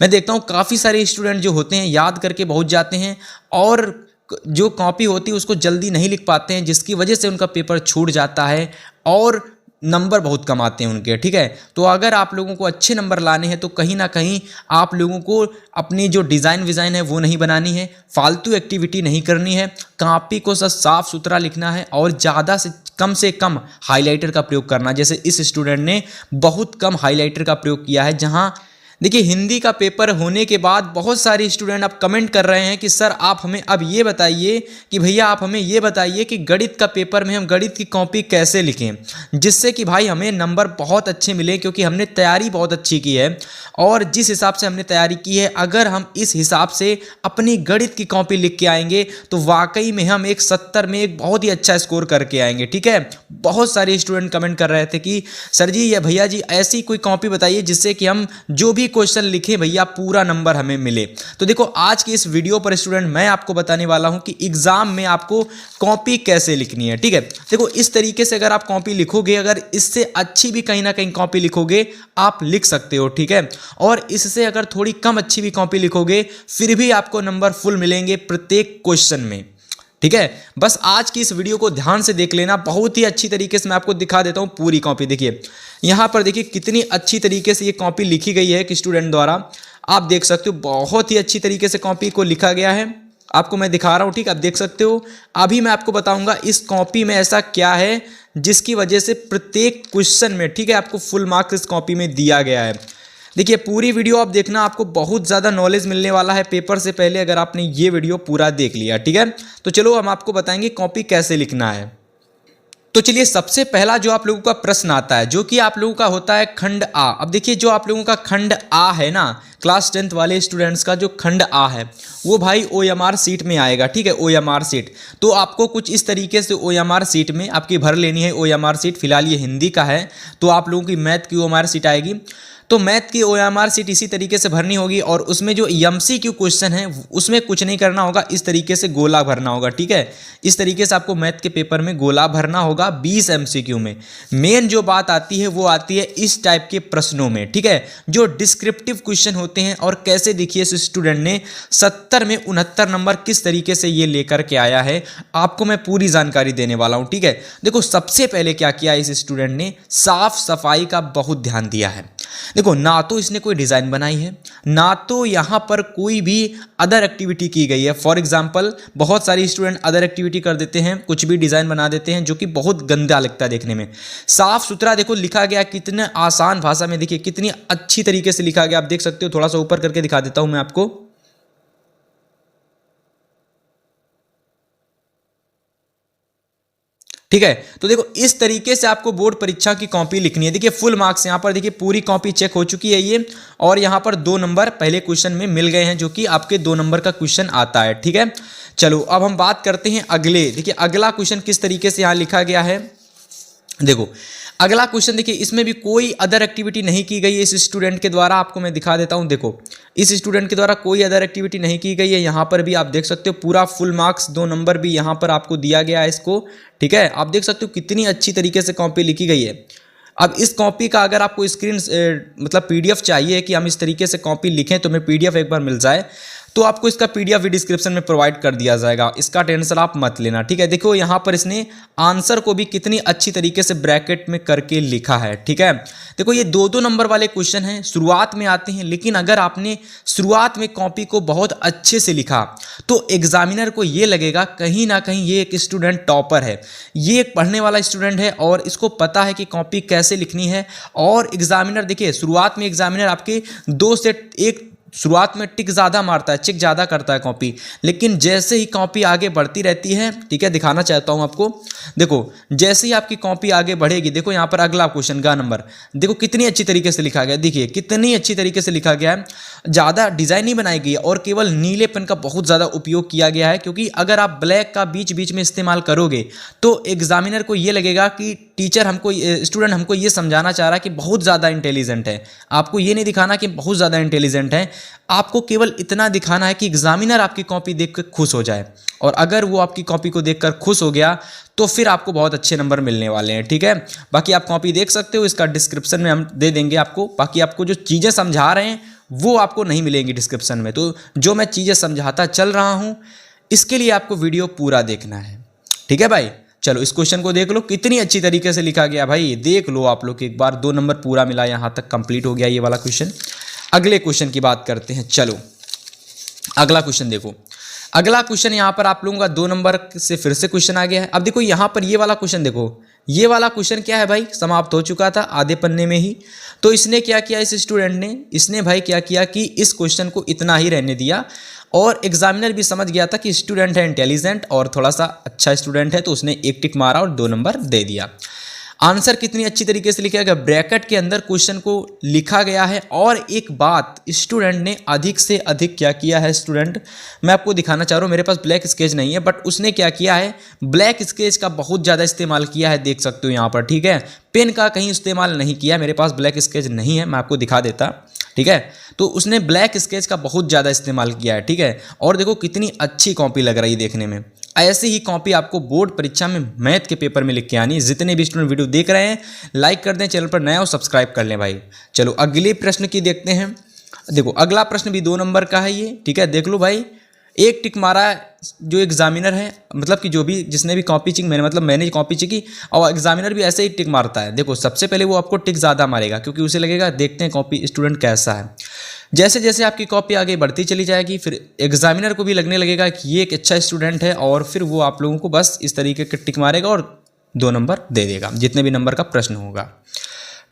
मैं देखता हूँ काफ़ी सारे स्टूडेंट जो होते हैं याद करके बहुत जाते हैं और जो कॉपी होती है उसको जल्दी नहीं लिख पाते हैं, जिसकी वजह से उनका पेपर छूट जाता है और नंबर बहुत कम आते हैं उनके। ठीक है, तो अगर आप लोगों को अच्छे नंबर लाने हैं तो कहीं ना कहीं आप लोगों को अपनी जो डिज़ाइन विज़ाइन है वो नहीं बनानी है, फालतू एक्टिविटी नहीं करनी है, कॉपी को सब साफ सुथरा लिखना है और ज़्यादा से कम हाइलाइटर का प्रयोग करना। जैसे इस स्टूडेंट ने बहुत कम हाइलाइटर का प्रयोग किया है। जहाँ देखिए हिंदी का पेपर होने के बाद बहुत सारे स्टूडेंट अब कमेंट कर रहे हैं कि सर आप हमें अब ये बताइए कि भैया आप हमें ये बताइए कि गणित का पेपर में हम गणित की कॉपी कैसे लिखें, जिससे कि भाई हमें नंबर बहुत अच्छे मिले, क्योंकि हमने तैयारी बहुत अच्छी की है। और जिस हिसाब से हमने तैयारी की है, अगर हम इस हिसाब से अपनी गणित की कॉपी लिख के आएंगे तो वाकई में हम एक 70 में एक बहुत ही अच्छा स्कोर करके आएंगे। ठीक है, बहुत सारे स्टूडेंट कमेंट कर रहे थे कि सर जी या भैया जी ऐसी कोई कॉपी बताइए जिससे कि हम जो भी क्वेश्चन लिखें भैया पूरा नंबर हमें मिले। तो देखो आज की इस वीडियो पर स्टूडेंट मैं आपको बताने वाला हूं कि एग्जाम में आपको कॉपी कैसे लिखनी है। ठीक है, देखो इस तरीके से अगर आप कॉपी लिखोगे, अगर इससे अच्छी भी कहीं ना कहीं कॉपी लिखोगे आप लिख सकते हो। ठीक है, और इससे अगर थोड़ी कम अच्छी भी कॉपी लिखोगे फिर भी आपको नंबर फुल मिलेंगे प्रत्येक क्वेश्चन में। ठीक है, बस आज की इस वीडियो को ध्यान से देख लेना, बहुत ही अच्छी तरीके से मैं आपको दिखा देता हूं पूरी कॉपी। देखिए यहां पर देखिए कितनी अच्छी तरीके से ये कॉपी लिखी गई है कि स्टूडेंट द्वारा, आप देख सकते हो बहुत ही अच्छी तरीके से कॉपी को लिखा गया है। आपको मैं दिखा रहा हूं, ठीक, आप देख सकते हो। अभी मैं आपको बताऊंगा इस कॉपी में ऐसा क्या है जिसकी वजह से प्रत्येक क्वेश्चन में, ठीक है, आपको फुल मार्क्स इस कॉपी में दिया गया है। देखिए पूरी वीडियो आप देखना, आपको बहुत ज़्यादा नॉलेज मिलने वाला है पेपर से पहले अगर आपने ये वीडियो पूरा देख लिया। ठीक है, तो चलो हम आपको बताएंगे कॉपी कैसे लिखना है। तो चलिए सबसे पहला जो आप लोगों का प्रश्न आता है जो कि आप लोगों का होता है खंड आ। अब देखिए जो आप लोगों का खंड आ है ना, क्लास 10th वाले स्टूडेंट्स का जो खंड आ है वो भाई OMR सीट में आएगा। ठीक है, OMR सीट, तो आपको कुछ इस तरीके से OMR सीट में आपकी भर लेनी है। OMR सीट फिलहाल ये हिंदी का है, तो आप लोगों की मैथ की OMR सीट आएगी, तो मैथ की OMR सीट इसी तरीके से भरनी होगी। और उसमें जो MCQ क्वेश्चन है उसमें कुछ नहीं करना होगा, इस तरीके से गोला भरना होगा। ठीक है, इस तरीके से आपको मैथ के पेपर में गोला भरना होगा 20 MCQ में। मेन जो बात आती है वो आती है इस टाइप के प्रश्नों में। ठीक है, जो डिस्क्रिप्टिव क्वेश्चन होते हैं, और कैसे देखिए इस स्टूडेंट ने 70 में 69 नंबर किस तरीके से ये लेकर के आया है, आपको मैं पूरी जानकारी देने वाला हूँ। ठीक है, देखो सबसे पहले क्या किया इस स्टूडेंट ने, साफ सफाई का बहुत ध्यान दिया है। देखो ना तो इसने कोई डिज़ाइन बनाई है, ना तो यहाँ पर कोई भी अदर एक्टिविटी की गई है। फॉर एग्जांपल बहुत सारे स्टूडेंट अदर एक्टिविटी कर देते हैं, कुछ भी डिज़ाइन बना देते हैं जो कि बहुत गंदा लगता है देखने में। साफ सुथरा देखो लिखा गया, कितने आसान भाषा में, देखिए कितनी अच्छी तरीके से लिखा गया, आप देख सकते हो। थोड़ा सा ऊपर करके दिखा देता हूं मैं आपको। ठीक है, तो देखो इस तरीके से आपको बोर्ड परीक्षा की कॉपी लिखनी है। देखिए फुल मार्क्स यहाँ पर देखिए पूरी कॉपी चेक हो चुकी है ये, और यहाँ पर 2 नंबर पहले क्वेश्चन में मिल गए हैं जो कि आपके 2 नंबर का क्वेश्चन आता है। ठीक है, चलो अब हम बात करते हैं अगले। देखिए अगला क्वेश्चन किस तरीके से यहाँ लिखा गया है। देखो अगला क्वेश्चन देखिए, इसमें भी कोई अदर एक्टिविटी नहीं की गई है इस स्टूडेंट के द्वारा, आपको मैं दिखा देता हूं। देखो इस स्टूडेंट के द्वारा कोई अदर एक्टिविटी नहीं की गई है। यहाँ पर भी आप देख सकते हो पूरा फुल मार्क्स 2 नंबर भी यहाँ पर आपको दिया गया है इसको। ठीक है, आप देख सकते हो कितनी अच्छी तरीके से कॉपी लिखी गई है। अब इस कॉपी का अगर आपको स्क्रीन मतलब PDF चाहिए कि हम इस तरीके से कॉपी लिखें तो हमें PDF एक बार मिल जाए, तो आपको इसका PDF भी डिस्क्रिप्शन में प्रोवाइड कर दिया जाएगा, इसका टेंशन आप मत लेना। ठीक है, देखो यहाँ पर इसने आंसर को भी कितनी अच्छी तरीके से ब्रैकेट में करके लिखा है। ठीक है, देखो ये 2-2 नंबर वाले क्वेश्चन हैं, शुरुआत में आते हैं, लेकिन अगर आपने शुरुआत में कॉपी को बहुत अच्छे से लिखा तो एग्जामिनर को ये लगेगा कहीं ना कहीं ये एक स्टूडेंट टॉपर है, ये एक पढ़ने वाला स्टूडेंट है और इसको पता है कि कॉपी कैसे लिखनी है। और एग्जामिनर देखिए शुरुआत में एग्जामिनर आपके 2 से 1 शुरुआत में टिक ज़्यादा मारता है, चेक ज़्यादा करता है कॉपी, लेकिन जैसे ही कॉपी आगे बढ़ती रहती है, ठीक है दिखाना चाहता हूँ आपको। देखो जैसे ही आपकी कॉपी आगे बढ़ेगी, देखो यहाँ पर अगला क्वेश्चन का नंबर देखो कितनी अच्छी तरीके से लिखा गया, देखिए कितनी अच्छी तरीके से लिखा गया है, ज़्यादा डिज़ाइन नहीं बनाई गई है और केवल नीले पेन का बहुत ज़्यादा उपयोग किया गया है, क्योंकि अगर आप ब्लैक का बीच बीच में इस्तेमाल करोगे तो एग्जामिनर को ये लगेगा कि टीचर हमको, स्टूडेंट हमको ये समझाना चाह रहा है कि बहुत ज़्यादा इंटेलिजेंट है। आपको ये नहीं दिखाना कि बहुत ज़्यादा इंटेलिजेंट है, आपको केवल इतना दिखाना है कि एग्जामिनर आपकी कॉपी देखकर खुश हो जाए, और अगर वो आपकी कॉपी को देखकर खुश हो गया तो फिर आपको बहुत अच्छे नंबर मिलने वाले हैं। ठीक है, बाकी आप कॉपी देख सकते हो, इसका डिस्क्रिप्शन में हम दे देंगे आपको। बाकी आपको जो चीज़ें समझा रहे हैं वो आपको नहीं मिलेंगी डिस्क्रिप्शन में। तो जो मैं चीज़ें समझाता चल रहा हूँ इसके लिए आपको वीडियो पूरा देखना है, ठीक है भाई। चलो इस क्वेश्चन को देख लो, कितनी अच्छी तरीके से लिखा गया भाई, देख लो आप लोग एक बार। 2 नंबर पूरा मिला, यहाँ तक कंप्लीट हो गया ये वाला क्वेश्चन। अगले क्वेश्चन की बात करते हैं। चलो अगला क्वेश्चन देखो, अगला क्वेश्चन यहाँ पर आप लोगों का 2 नंबर से फिर से क्वेश्चन आ गया है। अब देखो यहाँ पर ये वाला क्वेश्चन देखो, ये वाला क्वेश्चन क्या है भाई, समाप्त हो चुका था आधे पन्ने में ही। तो इसने क्या किया, इस स्टूडेंट ने, इसने भाई क्या किया कि इस क्वेश्चन को इतना ही रहने दिया और एग्जामिनर भी समझ गया था कि स्टूडेंट है इंटेलिजेंट और थोड़ा सा अच्छा स्टूडेंट है, तो उसने 1 टिक मारा और 2 नंबर दे दिया। आंसर कितनी अच्छी तरीके से लिखा गया, ब्रैकेट के अंदर क्वेश्चन को लिखा गया है। और एक बात, स्टूडेंट ने अधिक से अधिक क्या किया है, स्टूडेंट मैं आपको दिखाना चाह रहा हूँ, मेरे पास ब्लैक स्केच नहीं है बट उसने क्या किया है, ब्लैक स्केच का बहुत ज़्यादा इस्तेमाल किया है, देख सकते हो यहाँ पर, ठीक है। पेन का कहीं इस्तेमाल नहीं किया, मेरे पास ब्लैक स्केच नहीं है, मैं आपको दिखा देता, ठीक है। तो उसने ब्लैक स्केच का बहुत ज़्यादा इस्तेमाल किया है, ठीक है। और देखो कितनी अच्छी कॉपी लग रही है देखने में। ऐसे ही कॉपी आपको बोर्ड परीक्षा में मैथ के पेपर में लिख के आनी है। जितने भी स्टूडेंट वीडियो देख रहे हैं लाइक कर दें, चैनल पर नया हो सब्सक्राइब कर लें भाई। चलो अगले प्रश्न की देखते हैं। देखो अगला प्रश्न भी 2 नंबर का है ये, ठीक है। देख लो भाई, 1 टिक मारा है जो एग्जामिनर है, मतलब कि जो भी जिसने भी कॉपी चेक, मैंने कॉपी चेक की और एग्जामिनर भी ऐसे ही टिक मारता है। देखो सबसे पहले वो आपको टिक ज़्यादा मारेगा क्योंकि उसे लगेगा देखते हैं कॉपी स्टूडेंट कैसा है। जैसे जैसे आपकी कॉपी आगे बढ़ती चली जाएगी फिर एग्जामिनर को भी लगने लगेगा कि ये एक अच्छा स्टूडेंट है और फिर वो आप लोगों को बस इस तरीके के टिक मारेगा और 2 नंबर दे देगा जितने भी नंबर का प्रश्न होगा,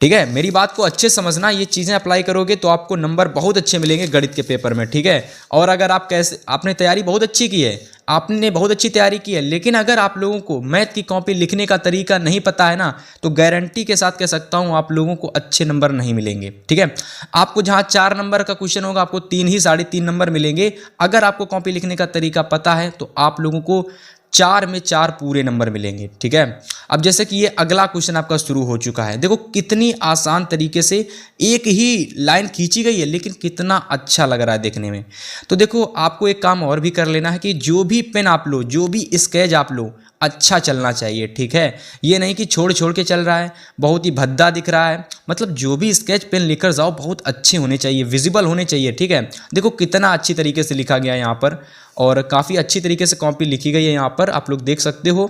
ठीक है। मेरी बात को अच्छे समझना, ये चीज़ें अप्लाई करोगे तो आपको नंबर बहुत अच्छे मिलेंगे गणित के पेपर में, ठीक है। और अगर आप आपने तैयारी बहुत अच्छी की है, आपने बहुत अच्छी तैयारी की है, लेकिन अगर आप लोगों को मैथ की कॉपी लिखने का तरीका नहीं पता है ना, तो गारंटी के साथ कह सकता हूँ आप लोगों को अच्छे नंबर नहीं मिलेंगे, ठीक है। आपको जहाँ 4 नंबर का क्वेश्चन होगा आपको 3 ही 3.5 नंबर मिलेंगे। अगर आपको कॉपी लिखने का तरीका पता है तो आप लोगों को 4 में 4 पूरे नंबर मिलेंगे, ठीक है। अब जैसे कि ये अगला क्वेश्चन आपका शुरू हो चुका है, देखो कितनी आसान तरीके से एक ही लाइन खींची गई है लेकिन कितना अच्छा लग रहा है देखने में। तो देखो आपको एक काम और भी कर लेना है कि जो भी पेन आप लो, जो भी स्केच आप लो, अच्छा चलना चाहिए, ठीक है। ये नहीं कि छोड़ छोड़ के चल रहा है, बहुत ही भद्दा दिख रहा है, मतलब जो भी स्केच पेन लेकर जाओ बहुत अच्छे होने चाहिए, विजिबल होने चाहिए, ठीक है। देखो कितना अच्छी तरीके से लिखा गया है यहाँ पर और काफ़ी अच्छी तरीके से कॉपी लिखी गई है यहाँ पर, आप लोग देख सकते हो,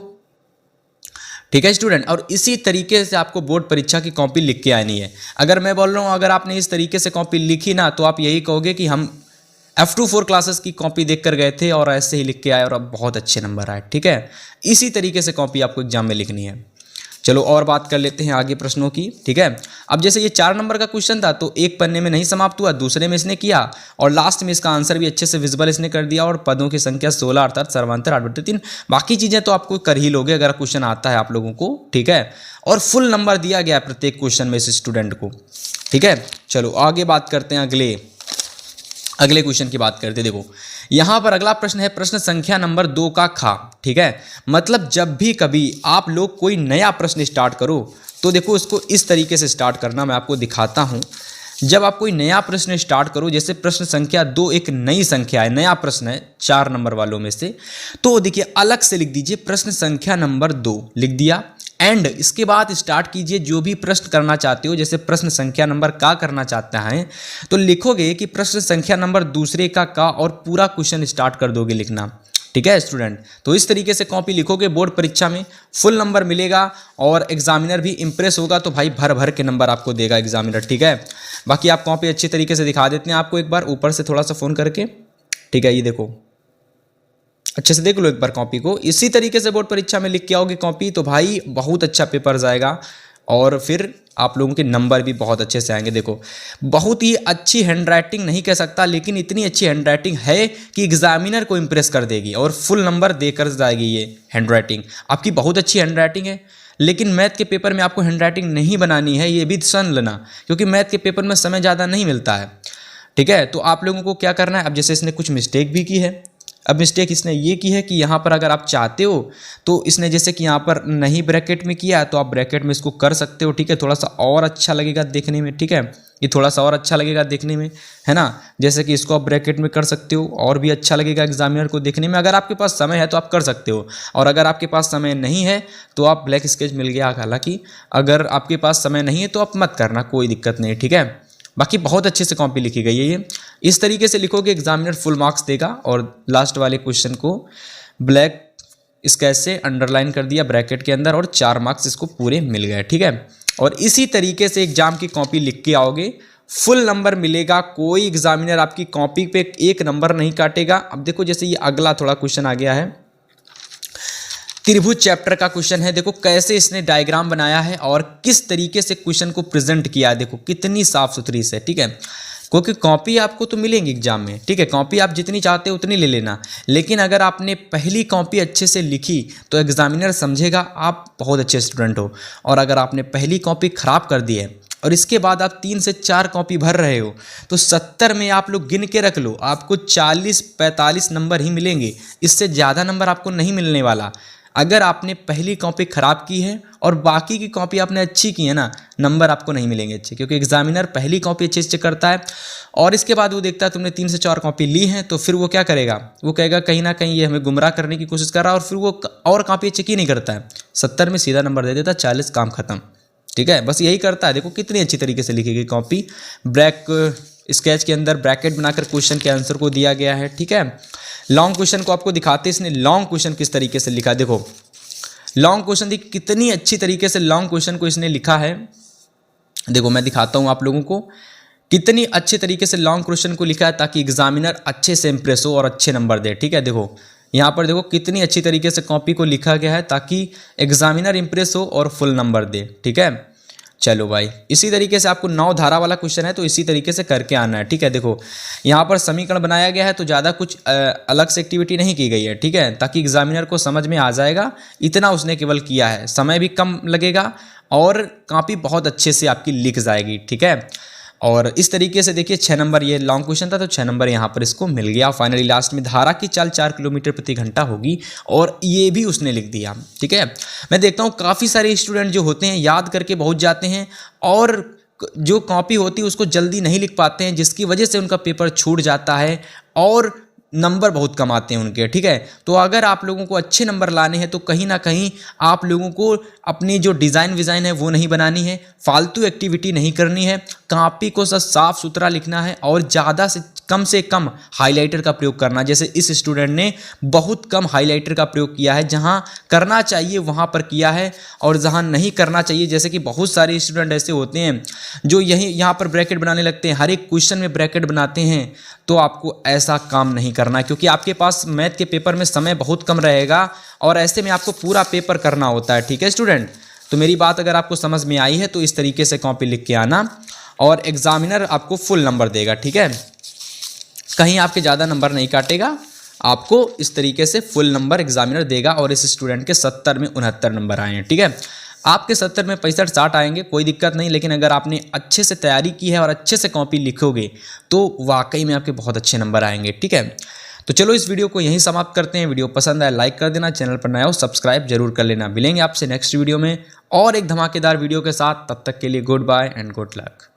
ठीक है स्टूडेंट। और इसी तरीके से आपको बोर्ड परीक्षा की कॉपी लिख के आनी है। अगर मैं बोल रहा हूँ अगर आपने इस तरीके से कॉपी लिखी ना तो आप यही कहोगे कि हम F24 क्लासेस की कॉपी देख कर गए थे और ऐसे ही लिख के आए और अब बहुत अच्छे नंबर आए, ठीक है। इसी तरीके से कॉपी आपको एग्जाम में लिखनी है। चलो और बात कर लेते हैं आगे प्रश्नों की, ठीक है। अब जैसे ये 4 नंबर का क्वेश्चन था तो एक पन्ने में नहीं समाप्त हुआ, दूसरे में इसने किया और लास्ट में इसका आंसर भी अच्छे से विजिबल इसने कर दिया और पदों की संख्या 16 अर्थात सर्वांतर 8/3। बाकी चीज़ें तो आपको कर ही लोगे अगर क्वेश्चन आता है आप लोगों को, ठीक है। और फुल नंबर दिया गया प्रत्येक क्वेश्चन में इस स्टूडेंट को, ठीक है। चलो आगे बात करते हैं, अगले क्वेश्चन की बात करते हैं। देखो यहाँ पर अगला प्रश्न है प्रश्न संख्या नंबर 2 का खा, ठीक है। मतलब जब भी कभी आप लोग कोई नया प्रश्न स्टार्ट करो तो देखो उसको इस तरीके से स्टार्ट करना, मैं आपको दिखाता हूँ। जब आप कोई नया प्रश्न स्टार्ट करो, जैसे प्रश्न संख्या 2 एक नई संख्या है, नया प्रश्न है 4 नंबर वालों में से, तो देखिए अलग से लिख दीजिए प्रश्न संख्या नंबर 2 लिख दिया एंड इसके बाद स्टार्ट कीजिए जो भी प्रश्न करना चाहते हो। जैसे प्रश्न संख्या नंबर का करना चाहता है तो लिखोगे कि प्रश्न संख्या नंबर दूसरे का और पूरा क्वेश्चन स्टार्ट कर दोगे लिखना, ठीक है स्टूडेंट। तो इस तरीके से कॉपी लिखोगे, बोर्ड परीक्षा में फुल नंबर मिलेगा और एग्जामिनर भी इंप्रेस होगा, तो भाई भर भर के नंबर आपको देगा एग्जामिनर, ठीक है। बाकी आप कॉपी अच्छी तरीके से दिखा देते हैं आपको एक बार ऊपर से थोड़ा सा फ़ोन करके, ठीक है। ये देखो अच्छे से देख लो एक बार कॉपी को, इसी तरीके से बोर्ड परीक्षा में लिख के आओगे कॉपी तो भाई बहुत अच्छा पेपर जाएगा और फिर आप लोगों के नंबर भी बहुत अच्छे से आएंगे। देखो बहुत ही अच्छी हैंडराइटिंग नहीं कह सकता लेकिन इतनी अच्छी हैंडराइटिंग है कि एग्जामिनर को इम्प्रेस कर देगी और फुल नंबर देकर जाएगी। ये हैंडराइटिंग आपकी बहुत अच्छी हैंडराइटिंग है, लेकिन मैथ के पेपर में आपको हैंडराइटिंग नहीं बनानी है, ये भी सुन लेना, क्योंकि मैथ के पेपर में समय ज़्यादा नहीं मिलता है, ठीक है। तो आप लोगों को क्या करना है, अब जैसे इसने कुछ मिस्टेक भी की है, अब मिस्टेक इसने ये की है कि यहाँ पर अगर आप चाहते हो तो इसने जैसे कि यहाँ पर नहीं ब्रैकेट में किया तो आप ब्रैकेट में इसको कर सकते हो, ठीक है। थोड़ा सा और अच्छा लगेगा देखने में, ठीक है। ये थोड़ा सा और अच्छा लगेगा देखने में, है ना। जैसे कि इसको आप ब्रैकेट में कर सकते हो और भी अच्छा लगेगा एग्जामिनर को देखने में। अगर आपके पास समय है तो आप कर सकते हो और अगर आपके पास समय नहीं है तो आप ब्लैक स्केच मिल गया, हालांकि अगर आपके पास समय नहीं है तो आप मत करना, कोई दिक्कत नहीं, ठीक है। बाकी बहुत अच्छे से कॉपी लिखी गई है ये। इस तरीके से लिखोगे एग्जामिनर फुल मार्क्स देगा। और लास्ट वाले क्वेश्चन को ब्लैक स्केच से अंडरलाइन कर दिया ब्रैकेट के अंदर और 4 मार्क्स इसको पूरे मिल गए, ठीक है। और इसी तरीके से एग्जाम की कॉपी लिख के आओगे, फुल नंबर मिलेगा। कोई एग्जामिनर आपकी कॉपी पे 1 नंबर नहीं काटेगा। अब देखो जैसे ये अगला थोड़ा क्वेश्चन आ गया है, त्रिभुज चैप्टर का क्वेश्चन है। देखो कैसे इसने डायग्राम बनाया है और किस तरीके से क्वेश्चन को प्रेजेंट किया है, देखो कितनी साफ सुथरी से, ठीक है। क्योंकि कॉपी आपको तो मिलेंगी एग्जाम में, ठीक है। कॉपी आप जितनी चाहते हो उतनी ले लेना, लेकिन अगर आपने पहली कॉपी अच्छे से लिखी तो एग्जामिनर समझेगा आप बहुत अच्छे स्टूडेंट हो। और अगर आपने पहली कॉपी खराब कर दी है और इसके बाद आप 3 से 4 कॉपी भर रहे हो तो 70 में आप लोग गिन के रख लो, आपको 40-45 नंबर ही मिलेंगे। इससे ज़्यादा नंबर आपको नहीं मिलने वाला। अगर आपने पहली कॉपी ख़राब की है और बाकी की कॉपी आपने अच्छी की है ना, नंबर आपको नहीं मिलेंगे अच्छे, क्योंकि एग्जामिनर पहली कॉपी अच्छे से करता है और इसके बाद वो देखता है तुमने 3 से 4 कॉपी ली हैं, तो फिर वो क्या करेगा, वो कहेगा कहीं ना कहीं ये हमें गुमराह करने की कोशिश कर रहा है और फिर वो और कॉपी चेक ही नहीं करता है। 70 में सीधा नंबर दे देता, 40 काम खत्म, ठीक है। बस यही करता है। देखो कितनी अच्छी तरीके से लिखी गई कॉपी, ब्लैक स्केच के अंदर ब्रैकेट बनाकर क्वेश्चन के आंसर को दिया गया है, ठीक है। लॉन्ग क्वेश्चन को आपको दिखाते इसने लॉन्ग क्वेश्चन किस तरीके से लिखा। देखो लॉन्ग क्वेश्चन देखिए कितनी अच्छी तरीके से लॉन्ग क्वेश्चन को इसने लिखा है। देखो मैं दिखाता हूं आप लोगों को कितनी अच्छे तरीके से लॉन्ग क्वेश्चन को लिखा है ताकि एग्जामिनर अच्छे से इंप्रेस हो और अच्छे नंबर दे, ठीक है। देखो यहाँ पर देखो कितनी अच्छी तरीके से कॉपी को लिखा गया है ताकि एग्जामिनर इंप्रेस हो और फुल नंबर दे, ठीक है। चलो भाई, इसी तरीके से आपको 9 धारा वाला क्वेश्चन है तो इसी तरीके से करके आना है, ठीक है। देखो यहाँ पर समीकरण बनाया गया है तो ज़्यादा कुछ अलग से एक्टिविटी नहीं की गई है, ठीक है, ताकि एग्जामिनर को समझ में आ जाएगा। इतना उसने केवल किया है, समय भी कम लगेगा और कॉपी बहुत अच्छे से आपकी लिख जाएगी, ठीक है। और इस तरीके से देखिए 6 नंबर ये लॉन्ग क्वेश्चन था तो 6 नंबर यहाँ पर इसको मिल गया। फाइनली लास्ट में धारा की चाल 4 किलोमीटर प्रति घंटा होगी और ये भी उसने लिख दिया, ठीक है। मैं देखता हूँ काफ़ी सारे स्टूडेंट जो होते हैं याद करके पहुँच जाते हैं और जो कॉपी होती है उसको जल्दी नहीं लिख पाते हैं, जिसकी वजह से उनका पेपर छूट जाता है और नंबर बहुत कम आते हैं उनके, ठीक है। तो अगर आप लोगों को अच्छे नंबर लाने हैं तो कहीं ना कहीं आप लोगों को अपनी जो डिज़ाइन है वो नहीं बनानी है, फालतू एक्टिविटी नहीं करनी है, कॉपी को साफ सुथरा लिखना है और ज़्यादा से कम हाइलाइटर का प्रयोग करना। जैसे इस स्टूडेंट ने बहुत कम हाइलाइटर का प्रयोग किया है, जहां करना चाहिए वहां पर किया है और जहां नहीं करना चाहिए, जैसे कि बहुत सारे स्टूडेंट ऐसे होते हैं जो यहाँ पर ब्रैकेट बनाने लगते हैं, हर एक क्वेश्चन में ब्रैकेट बनाते हैं। तो आपको ऐसा काम नहीं करना, क्योंकि आपके पास मैथ के पेपर में समय बहुत कम रहेगा और ऐसे में आपको पूरा पेपर करना होता है, ठीक है स्टूडेंट। तो मेरी बात अगर आपको समझ में आई है तो इस तरीके से कॉपी लिख के आना और एग्जामिनर आपको फुल नंबर देगा, ठीक है। कहीं आपके ज़्यादा नंबर नहीं काटेगा, आपको इस तरीके से फुल नंबर एग्जामिनर देगा। और इस स्टूडेंट के 70 में 69 नंबर आए हैं, ठीक है। आपके 70 में 65-60 आएंगे, कोई दिक्कत नहीं, लेकिन अगर आपने अच्छे से तैयारी की है और अच्छे से कॉपी लिखोगे तो वाकई में आपके बहुत अच्छे नंबर आएंगे, ठीक है। तो चलो इस वीडियो को यहीं समाप्त करते हैं। वीडियो पसंद आए लाइक कर देना, चैनल पर नया हो सब्सक्राइब जरूर कर लेना। मिलेंगे आपसे नेक्स्ट वीडियो में और एक धमाकेदार वीडियो के साथ, तब तक के लिए goodbye and good luck.